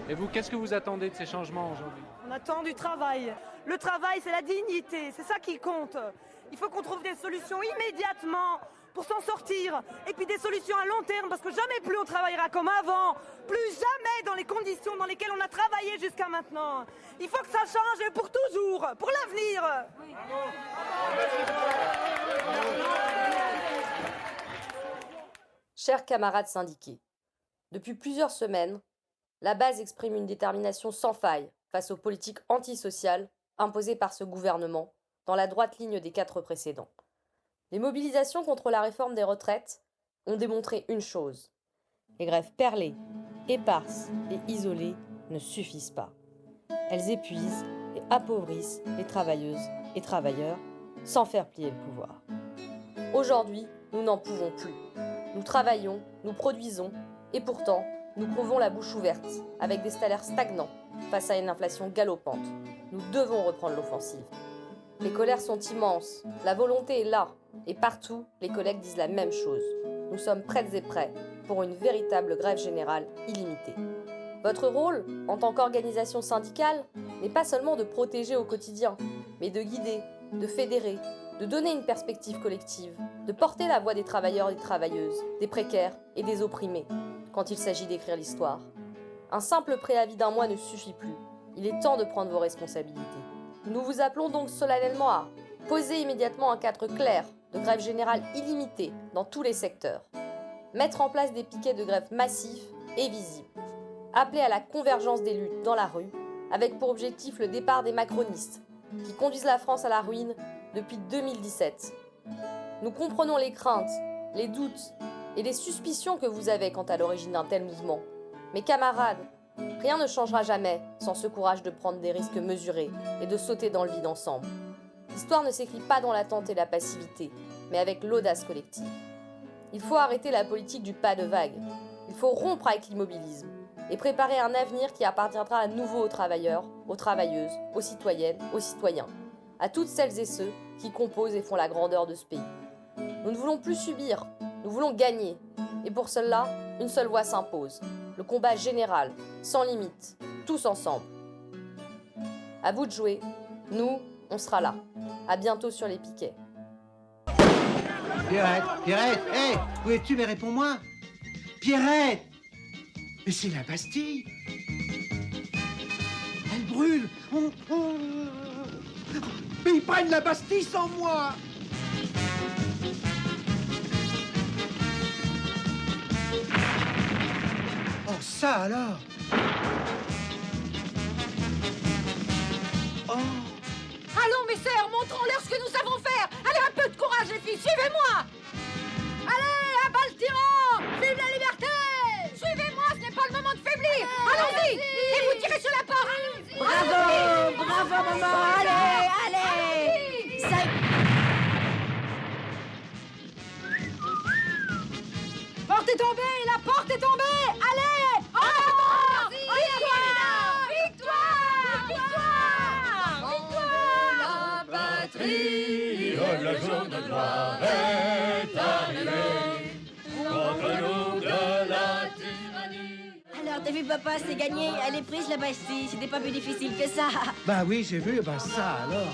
Et vous, qu'est-ce que vous attendez de ces changements aujourd'hui? On attend du travail. Le travail, c'est la dignité, c'est ça qui compte. Il faut qu'on trouve des solutions immédiatement pour s'en sortir. Et puis des solutions à long terme, parce que jamais plus on travaillera comme avant. Plus jamais dans les conditions dans lesquelles on a travaillé jusqu'à maintenant. Il faut que ça change pour toujours, pour l'avenir. Chers camarades syndiqués, depuis plusieurs semaines, la base exprime une détermination sans faille face aux politiques antisociales imposées par ce gouvernement dans la droite ligne des 4 précédents. Les mobilisations contre la réforme des retraites ont démontré une chose. Les grèves perlées, éparses et isolées ne suffisent pas. Elles épuisent et appauvrissent les travailleuses et travailleurs sans faire plier le pouvoir. Aujourd'hui, nous n'en pouvons plus. Nous travaillons, nous produisons et pourtant, nous crevons la bouche ouverte avec des salaires stagnants face à une inflation galopante. Nous devons reprendre l'offensive. Les colères sont immenses, la volonté est là et partout, les collègues disent la même chose. Nous sommes prêtes et prêts pour une véritable grève générale illimitée. Votre rôle, en tant qu'organisation syndicale, n'est pas seulement de protéger au quotidien, mais de guider, de fédérer, de donner une perspective collective, de porter la voix des travailleurs et des travailleuses, des précaires et des opprimés, quand il s'agit d'écrire l'histoire. Un simple préavis d'1 mois ne suffit plus. Il est temps de prendre vos responsabilités. Nous vous appelons donc solennellement à poser immédiatement un cadre clair de grève générale illimitée dans tous les secteurs, mettre en place des piquets de grève massifs et visibles, appeler à la convergence des luttes dans la rue, avec pour objectif le départ des macronistes, qui conduisent la France à la ruine depuis 2017. Nous comprenons les craintes, les doutes et les suspicions que vous avez quant à l'origine d'un tel mouvement. Mais camarades, rien ne changera jamais sans ce courage de prendre des risques mesurés et de sauter dans le vide ensemble. L'histoire ne s'écrit pas dans l'attente et la passivité, mais avec l'audace collective. Il faut arrêter la politique du pas de vague. Il faut rompre avec l'immobilisme et préparer un avenir qui appartiendra à nouveau aux travailleurs, aux travailleuses, aux citoyennes, aux citoyens, à toutes celles et ceux qui composent et font la grandeur de ce pays. Nous ne voulons plus subir, nous voulons gagner. Et pour cela, une seule voie s'impose. Le combat général, sans limite, tous ensemble. À vous de jouer, nous, on sera là. À bientôt sur les piquets. Pierrette, hé, où es-tu? Mais réponds-moi. Pierrette! Mais c'est la Bastille. Elle brûle. Mais ils prennent la Bastille sans moi. Oh, ça alors. Oh. Allons, mes sœurs, montrons-leur ce que nous savons faire. Allez, un peu de courage, les filles, suivez-moi. Allez, à bas le tyran. Vive la liberté. Suivez-moi, ce n'est pas le moment de faiblir. Allons-y. Et vous tirez sur la porte. Bravo, bravo, maman. Allez. Ça... Porte est tombée, la porte est tombée. Allez. Oh, victoire. La patrie, le jour de gloire est arrivé contre nous de la tyrannie. Alors, t'as vu, papa, c'est gagné. Elle est prise, la Bastille. C'était pas plus difficile que ça. Bah oui, j'ai vu, bah ça alors.